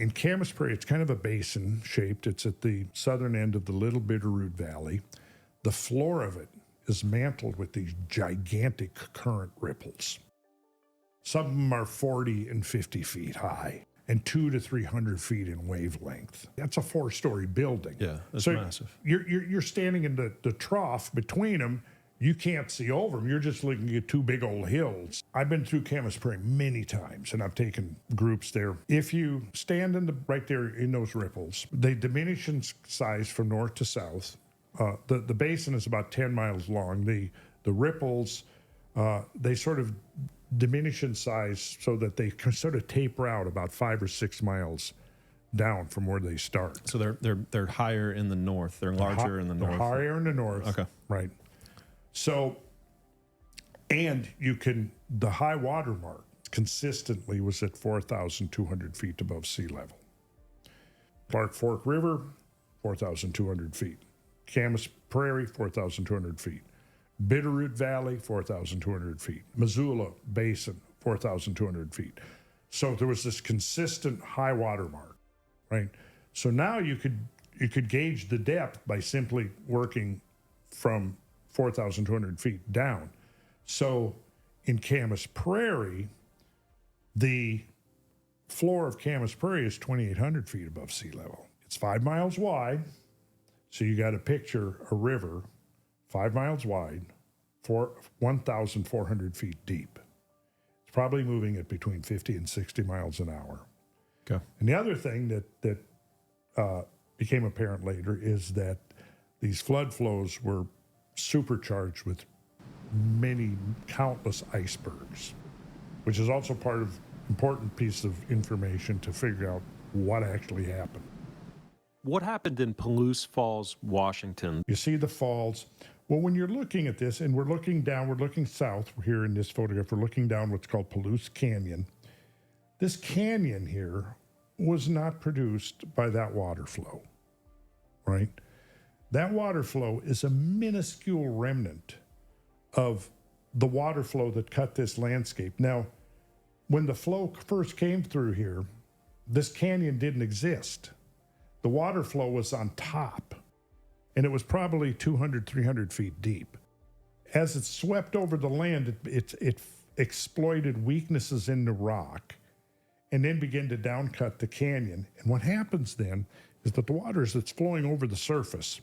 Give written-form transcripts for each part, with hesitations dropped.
In Camas Prairie, it's kind of a basin shaped. It's at the southern end of the Little Bitterroot Valley. The floor of it is mantled with these gigantic current ripples. Some of them are 40 and 50 feet high and 200 to 300 feet in wavelength. That's a 4-story building. Yeah, that's so massive. You're standing in the trough between them. You can't see over them. You're just looking at two big old hills. I've been through Camas Prairie many times, and I've taken groups there. If you stand right there in those ripples, they diminish in size from north to south. The basin is about 10 miles long. The ripples, they sort of diminish in size so that they can sort of taper out about 5 or 6 miles down from where they start. So they're higher in the north. They're larger in the north. They're higher in the north. Okay. Right. So, and the high water mark consistently was at 4,200 feet above sea level. Clark Fork River, 4,200 feet. Camas Prairie, 4,200 feet. Bitterroot Valley, 4,200 feet. Missoula Basin, 4,200 feet. So there was this consistent high water mark, right? So now you could gauge the depth by simply working from 4,200 feet down. So in Camas Prairie, the floor of Camas Prairie is 2,800 feet above sea level. It's 5 miles wide. So you got to picture a river 5 miles wide, 1,400 feet deep. It's probably moving at between 50 and 60 miles an hour. Okay. And the other thing that became apparent later is that these flood flows were supercharged with countless icebergs, which is also part of important piece of information to figure out what actually happened. What happened in Palouse Falls, Washington? You see the falls. Well, when you're looking at this, and we're looking south here in this photograph, we're looking down what's called Palouse Canyon. This canyon here was not produced by that water flow, right? That water flow is a minuscule remnant of the water flow that cut this landscape. Now, when the flow first came through here, this canyon didn't exist. The water flow was on top, and it was probably 200, 300 feet deep. As it swept over the land, it exploited weaknesses in the rock and then began to downcut the canyon. And what happens then is that the water that's flowing over the surface,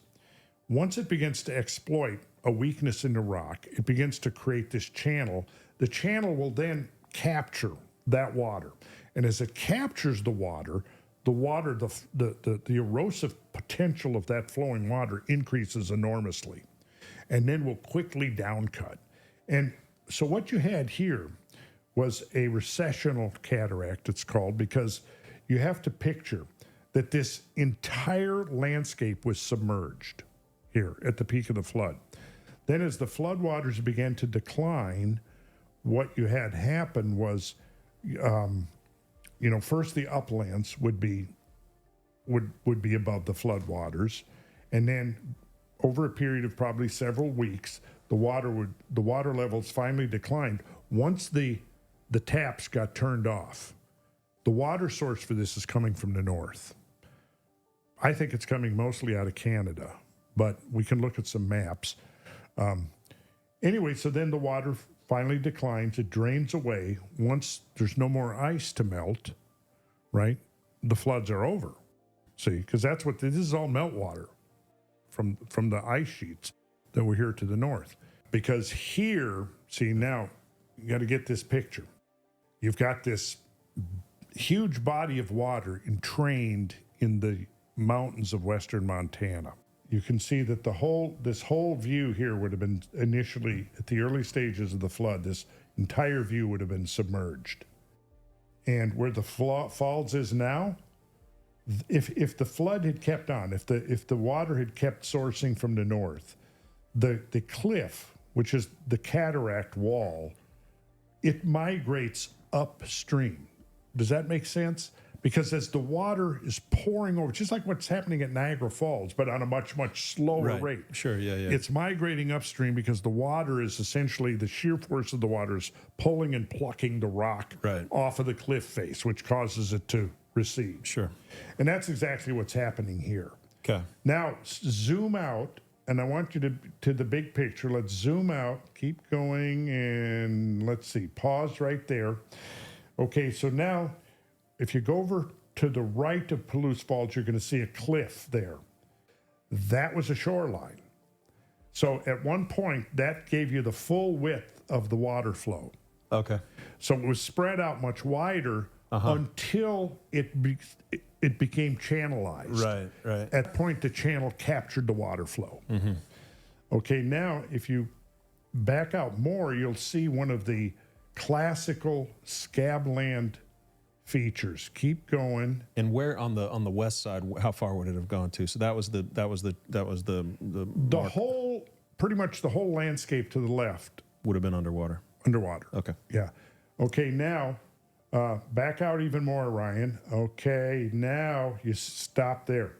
once it begins to exploit a weakness in the rock, it begins to create this channel. The channel will then capture that water. And as it captures the water, the erosive potential of that flowing water increases enormously and then will quickly downcut. And so what you had here was a recessional cataract, it's called, because you have to picture that this entire landscape was submerged here at the peak of the flood. Then as the floodwaters began to decline, what you had happen was, first the uplands would be above the floodwaters, and then over a period of probably several weeks, the water levels finally declined. Once the taps got turned off, the water source for this is coming from the north. I think it's coming mostly out of Canada, but we can look at some maps. Anyway, so then the water finally declines, it drains away. Once there's no more ice to melt, right, the floods are over. See, because this is all meltwater from the ice sheets that were here to the north. Because here, see, now you got to get this picture. You've got this huge body of water entrained in the mountains of western Montana. You can see that this whole view here would have been initially, at the early stages of the flood, this entire view would have been submerged. And where the falls is now, if the flood had kept on, if the water had kept sourcing from the north, the cliff, which is the cataract wall, it migrates upstream. Does that make sense? Because as the water is pouring over, just like what's happening at Niagara Falls, but on a much, much slower rate. Sure, yeah. It's migrating upstream because the water is essentially, the shear force of the water is pulling and plucking the rock off of the cliff face, which causes it to recede. Sure. And that's exactly what's happening here. Okay. Now, zoom out, and I want you to the big picture. Let's zoom out, keep going, and let's see, pause right there. Okay, so now, if you go over to the right of Palouse Falls, you're going to see a cliff there. That was a shoreline. So at one point, that gave you the full width of the water flow. Okay. So it was spread out much wider until it became channelized. Right. At that point, the channel captured the water flow. Okay, now if you back out more, you'll see one of the classical scabland features. Keep going. And where on the west side? How far would it have gone to? So that was the whole, pretty much the whole landscape to the left would have been underwater. Underwater. Okay. Yeah. Okay. Now, back out even more, Ryan. Okay. Now you stop there.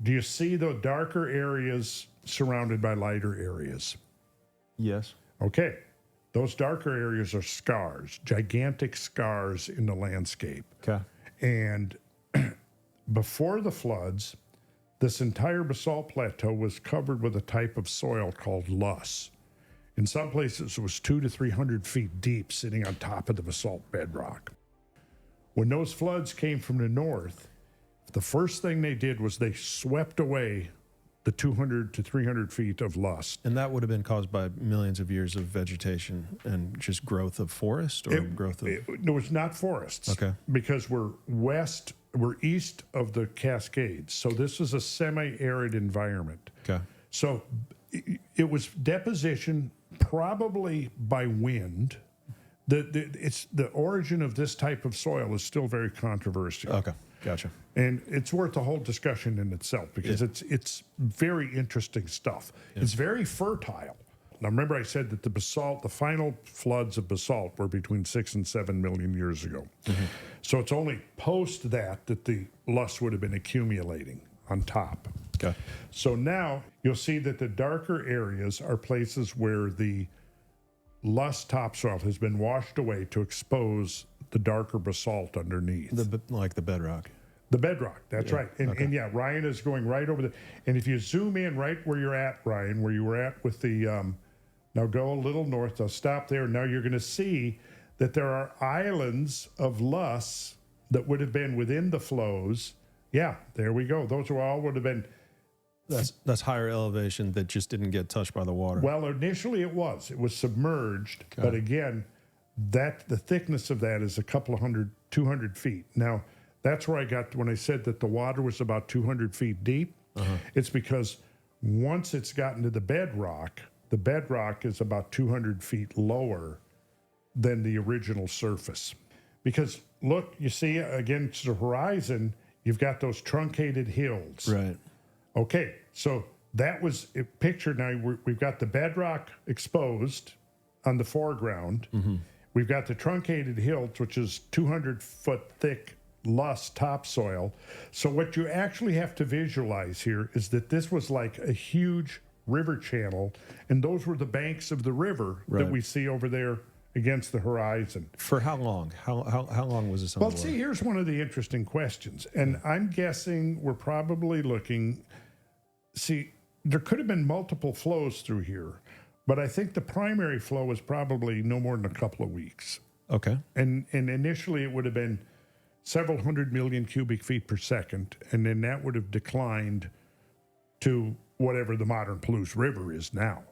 Do you see the darker areas surrounded by lighter areas? Yes. Okay. Those darker areas are scars, gigantic scars in the landscape. Okay. And before the floods, this entire basalt plateau was covered with a type of soil called loess. In some places, it was 200 to 300 feet deep, sitting on top of the basalt bedrock. When those floods came from the north, the first thing they did was they swept away the 200 to 300 feet of loess. And that would have been caused by millions of years of vegetation and just growth of forest or growth of... It was not forests. Okay. Because we're east of the Cascades. So this is a semi-arid environment. Okay. So it was deposition probably by wind. The origin of this type of soil is still very controversial. Okay. Gotcha. And it's worth a whole discussion in itself because it's very interesting stuff. Yeah. It's very fertile. Now, remember I said that the final floods of basalt were between 6 and 7 million years ago. So it's only post that the loess would have been accumulating on top. Okay. So now you'll see that the darker areas are places where the loess topsoil has been washed away to expose the darker basalt underneath. Like the bedrock. The bedrock, that's right. And yeah, Ryan is going right over the... And if you zoom in right where you're at, Ryan, where you were at with the... now go a little north, I'll stop there. Now you're going to see that there are islands of loess that would have been within the flows. Yeah, there we go. Those all would have been... That's higher elevation that just didn't get touched by the water. Well, initially it was submerged, but again, the thickness of that is a couple of 200 feet. Now, that's where I got when I said that the water was about 200 feet deep. It's because once it's gotten to the bedrock is about 200 feet lower than the original surface. Because look, you see against the horizon, you've got those truncated hills. Right. Okay, so that was a picture. Now we've got the bedrock exposed on the foreground. We've got the truncated hills, which is 200-foot thick loess topsoil. So what you actually have to visualize here is that this was like a huge river channel, and those were the banks of the river that we see over there against the horizon. For how long? How long was this on Well, the water? see, here's one of the interesting questions, and I'm guessing we're probably looking... See, there could have been multiple flows through here, but I think the primary flow was probably no more than a couple of weeks. Okay. And initially it would have been several 100 million cubic feet per second, and then that would have declined to whatever the modern Palouse River is now.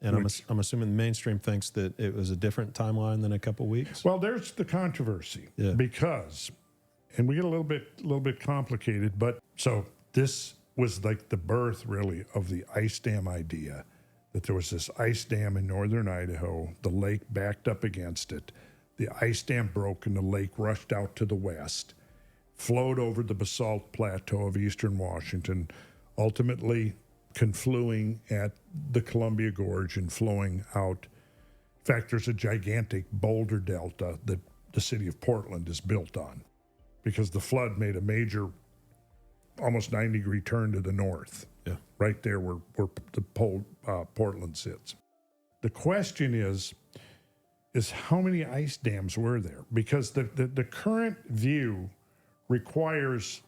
And I'm assuming the mainstream thinks that it was a different timeline than a couple weeks? Well, there's the controversy because, and we get a little bit complicated, but so this was like the birth, really, of the ice dam idea, that there was this ice dam in northern Idaho, the lake backed up against it, the ice dam broke and the lake rushed out to the west, flowed over the basalt plateau of eastern Washington, ultimately confluing at the Columbia Gorge and flowing out. In fact, there's a gigantic boulder delta that the city of Portland is built on. because the flood made a major, almost 90-degree turn to the north. Yeah. Right there where Portland sits. The question is how many ice dams were there? Because the current view requires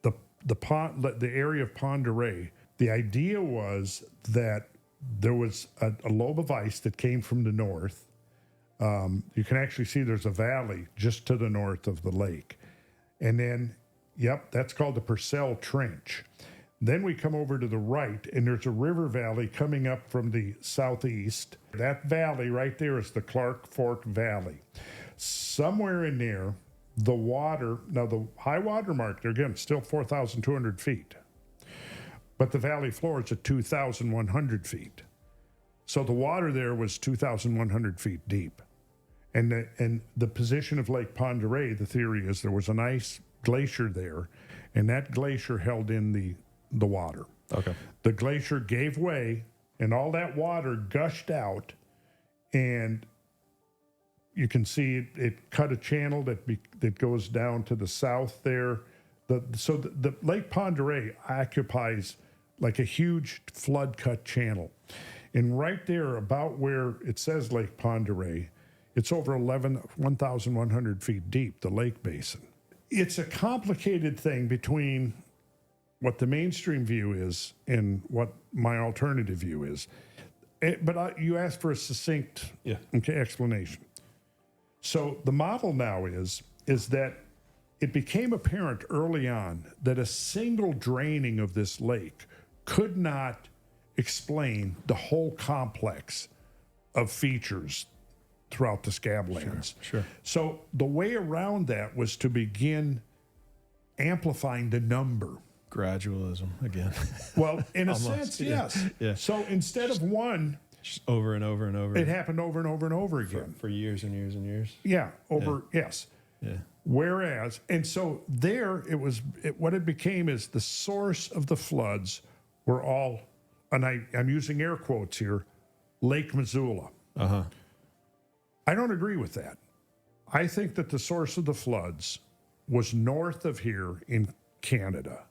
the area of Pend Oreille. The idea was that there was a lobe of ice that came from the north. You can actually see there's a valley just to the north of the lake. And then, that's called the Purcell Trench. Then we come over to the right, and there's a river valley coming up from the southeast. That valley right there is the Clark Fork Valley. Somewhere in there, the water, now the high water mark, there again, still 4,200 feet. But the valley floor is at 2,100 feet. So the water there was 2,100 feet deep. And the position of Lake Pend Oreille, the theory is there was an ice glacier there, and that glacier held in the water. Okay. The glacier gave way, and all that water gushed out, and you can see it cut a channel that goes down to the south there. So the Lake Pend Oreille occupies like a huge flood cut channel. And right there, about where it says Lake Pend Oreille, it's over 1,100 feet deep, the lake basin. It's a complicated thing between what the mainstream view is and what my alternative view is. But you asked for a succinct explanation. So the model now is that it became apparent early on that a single draining of this lake could not explain the whole complex of features throughout the scablands. Sure. So the way around that was to begin amplifying the number. Gradualism again. Well, in a Almost, sense, yes. Yeah. So instead of one, Just over and over and over. it happened over and over and over again. For years and years and years. Yes. Yeah. Whereas, and so there what it became is the source of the floods were all, and I'm using air quotes here, Lake Missoula. Uh-huh. I don't agree with that. I think that the source of the floods was north of here in Canada.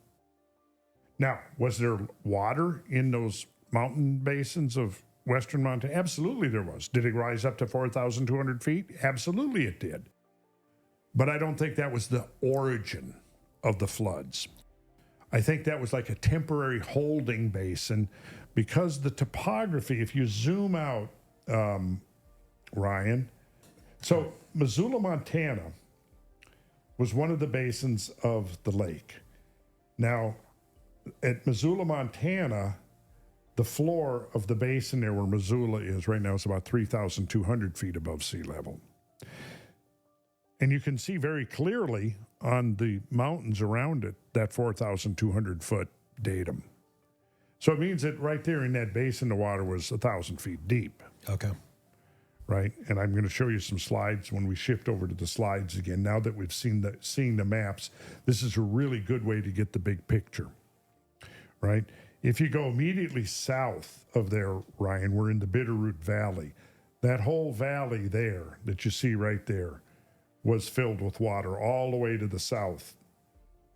Now, was there water in those mountain basins of western Montana? Absolutely there was. Did it rise up to 4,200 feet? Absolutely it did. But I don't think that was the origin of the floods. I think that was like a temporary holding basin because the topography, if you zoom out, Ryan, so Missoula, Montana was one of the basins of the lake. Now, at Missoula, Montana, the floor of the basin there where Missoula is right now is about 3,200 feet above sea level. And you can see very clearly on the mountains around it that 4,200 foot datum. So it means that right there in that basin, the water was 1,000 feet deep. Okay. Right? And I'm going to show you some slides when we shift over to the slides again. Now that we've seen the maps, this is a really good way to get the big picture. Right? If you go immediately south of there, Ryan, we're in the Bitterroot Valley. That whole valley there that you see right there was filled with water all the way to the south.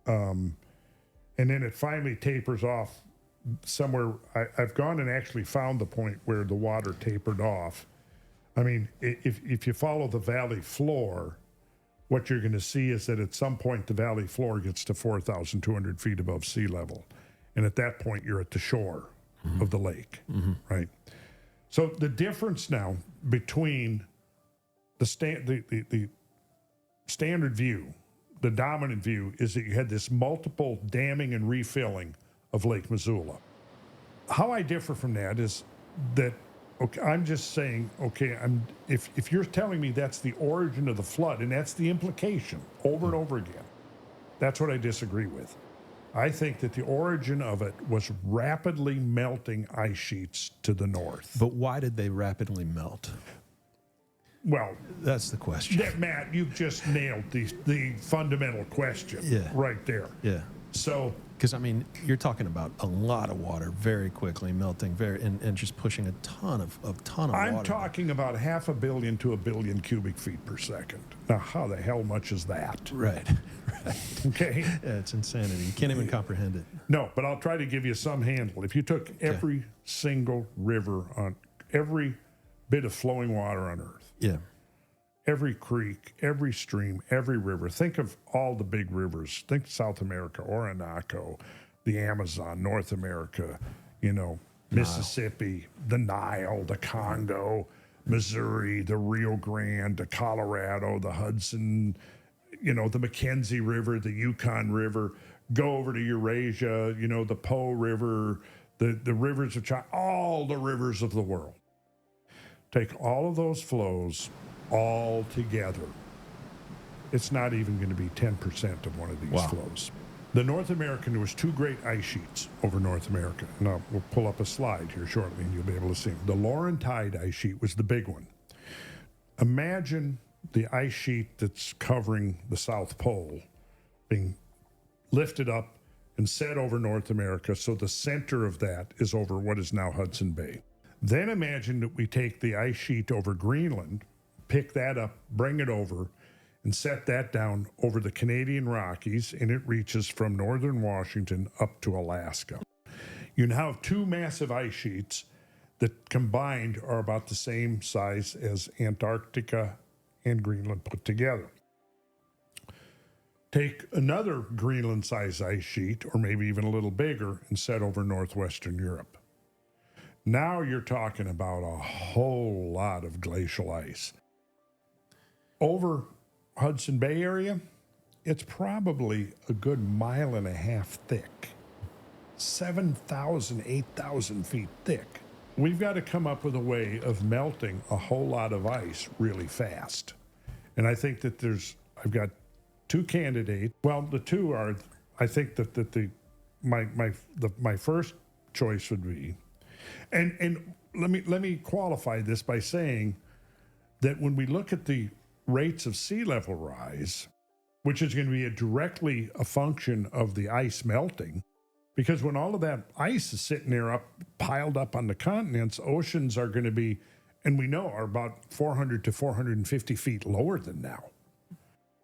And then it finally tapers off somewhere. I've gone and actually found the point where the water tapered off. I mean, if you follow the valley floor, what you're going to see is that at some point the valley floor gets to 4,200 feet above sea level. And at that point, you're at the shore of the lake, right? So the difference now between the standard view, the dominant view, is that you had this multiple damming and refilling of Lake Missoula. How I differ from that is that, okay, I'm just saying, okay, if you're telling me that's the origin of the flood, and that's the implication over and over again, that's what I disagree with. I think that the origin of it was rapidly melting ice sheets to the north. But why did they rapidly melt? Well, that's the question. Matt, you've just nailed the fundamental question right there. Yeah. So, Because, I mean, you're talking about a lot of water very quickly melting and just pushing a ton of water. I'm talking about 500 million to 1 billion cubic feet per second. Now, how the hell much is that? Right. Okay. Yeah, it's insanity. You can't even comprehend it. No, but I'll try to give you some handle. If you took every single river on every bit of flowing water on Earth, Yeah. every creek, every stream, every river, think of all the big rivers. Think South America, Orinoco, the Amazon, North America, Mississippi, the Nile, the Congo, Missouri, the Rio Grande, the Colorado, the Hudson, the Mackenzie River, the Yukon River, go over to Eurasia, the Po River, the rivers of China, all the rivers of the world. Take all of those flows all together. It's not even going to be 10% of one of these flows. The North American, there was 2 great ice sheets over North America. Now, we'll pull up a slide here shortly and you'll be able to see them. The Laurentide ice sheet was the big one. Imagine the ice sheet that's covering the South Pole being lifted up and set over North America, so the center of that is over what is now Hudson Bay. Then imagine that we take the ice sheet over Greenland, pick that up, bring it over, and set that down over the Canadian Rockies, and it reaches from northern Washington up to Alaska. You now have 2 massive ice sheets that combined are about the same size as Antarctica and Greenland put together. Take another Greenland-sized ice sheet, or maybe even a little bigger, and set over northwestern Europe. Now you're talking about a whole lot of glacial ice. Over Hudson Bay area, it's probably a good 1.5 miles thick, 7,000, 8,000 feet thick. We've got to come up with a way of melting a whole lot of ice really fast. And I think that I've got 2 candidates. Well, the 2 are, I think that my first choice would be, and let me qualify this by saying that when we look at the rates of sea level rise, which is going to be directly a function of the ice melting, because when all of that ice is sitting there piled up on the continents, oceans are going to be, and we know, are about 400 to 450 feet lower than now,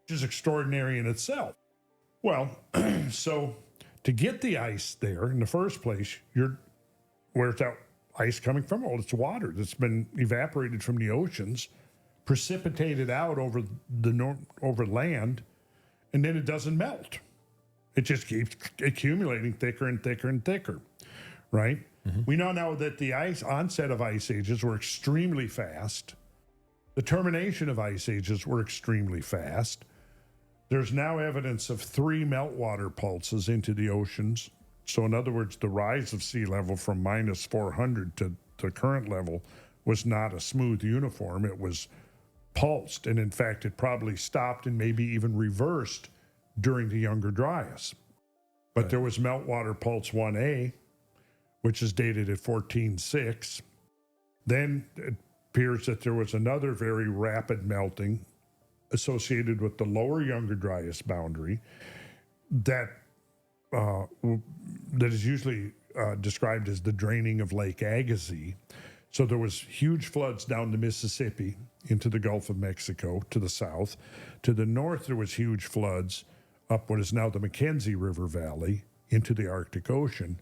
which is extraordinary in itself. Well, so to get the ice there in the first place, where's that ice coming from? Well, it's water that's been evaporated from the oceans, precipitated out over land, and then it doesn't melt. It just keeps accumulating thicker and thicker and thicker, right? Mm-hmm. We know now that the onset of ice ages were extremely fast. The termination of ice ages were extremely fast. There's now evidence of 3 meltwater pulses into the oceans. So in other words, the rise of sea level from minus 400 to current level was not a smooth uniform. It was pulsed, and in fact, it probably stopped and maybe even reversed during the Younger Dryas. But there was meltwater pulse 1A, which is dated at 14.6. Then it appears that there was another very rapid melting associated with the lower Younger Dryas boundary that is usually described as the draining of Lake Agassiz. So there was huge floods down the Mississippi into the Gulf of Mexico to the south. To the north, there was huge floods up what is now the Mackenzie River Valley into the Arctic Ocean.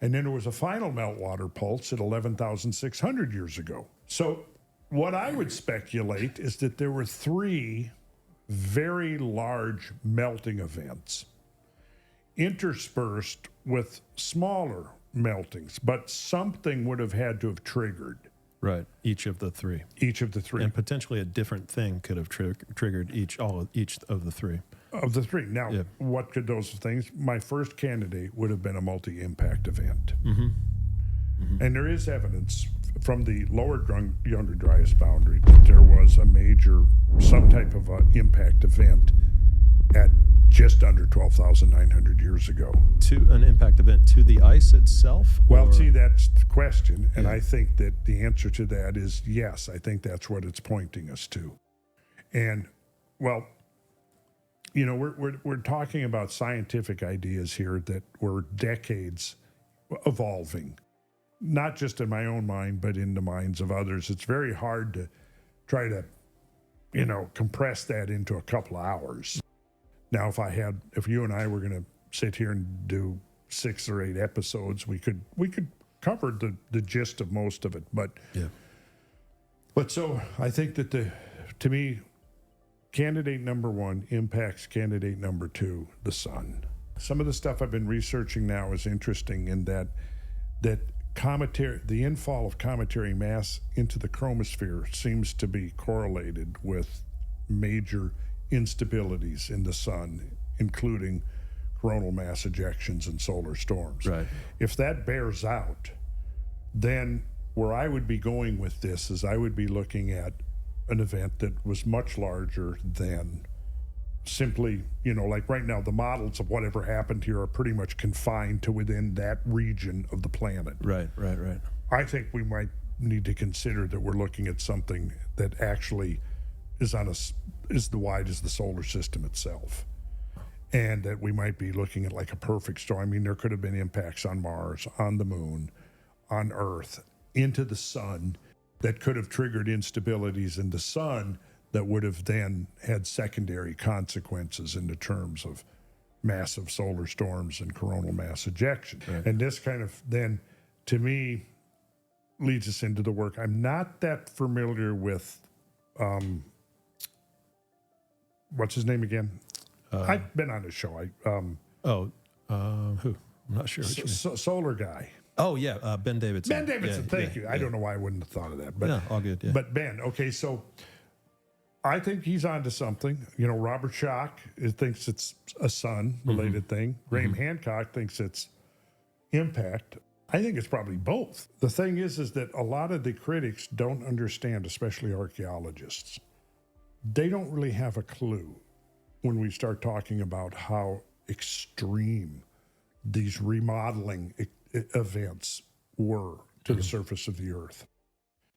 And then there was a final meltwater pulse at 11,600 years ago. So what I would speculate is that there were 3 very large melting events interspersed with smaller meltings, but something would have had to have triggered. Right, each of the 3. Each of the 3. And potentially a different thing could have triggered each of the 3. Of the 3. Now, What could those things? My first candidate would have been a multi-impact event. Mm-hmm. Mm-hmm. And there is evidence from the lower Younger Dryas boundary that there was some type of impact event at just under 12,900 years ago. To an impact event to the ice itself? Well, see, that's the question. And I think that the answer to that is yes. I think that's what it's pointing us to. And, well, we're talking about scientific ideas here that were decades evolving, not just in my own mind, but in the minds of others. It's very hard to try to, compress that into a couple of hours. Now, if you and I were going to sit here and do 6 or 8 episodes, we could cover the gist of most of it. But so I think that to me, candidate number 1 impacts candidate number 2, the sun. Some of the stuff I've been researching now is interesting in that the infall of cometary mass into the chromosphere seems to be correlated with major instabilities in the sun, including coronal mass ejections and solar storms. Right. If that bears out, then where I would be going with this is I would be looking at an event that was much larger than simply, like right now, the models of whatever happened here are pretty much confined to within that region of the planet. Right. I think we might need to consider that we're looking at something that actually is as wide as the solar system itself. And that we might be looking at like a perfect storm. I mean, there could have been impacts on Mars, on the moon, on Earth, into the sun that could have triggered instabilities in the sun that would have then had secondary consequences in the terms of massive solar storms and coronal mass ejection. Right. And this kind of then, to me, leads us into the work. I'm not that familiar with, what's his name again? I've been on his show. Who? I'm not sure. Solar guy. Oh, yeah, Ben Davidson. Ben Davidson, thank you. I don't know why I wouldn't have thought of that. But, no, all good, yeah. But Ben, okay, so I think he's onto something. Robert Schoch thinks it's a sun-related thing. Graham Hancock thinks it's impact. I think it's probably both. The thing is that a lot of the critics don't understand, especially archaeologists. They don't really have a clue when we start talking about how extreme these remodeling events were to the surface of the Earth.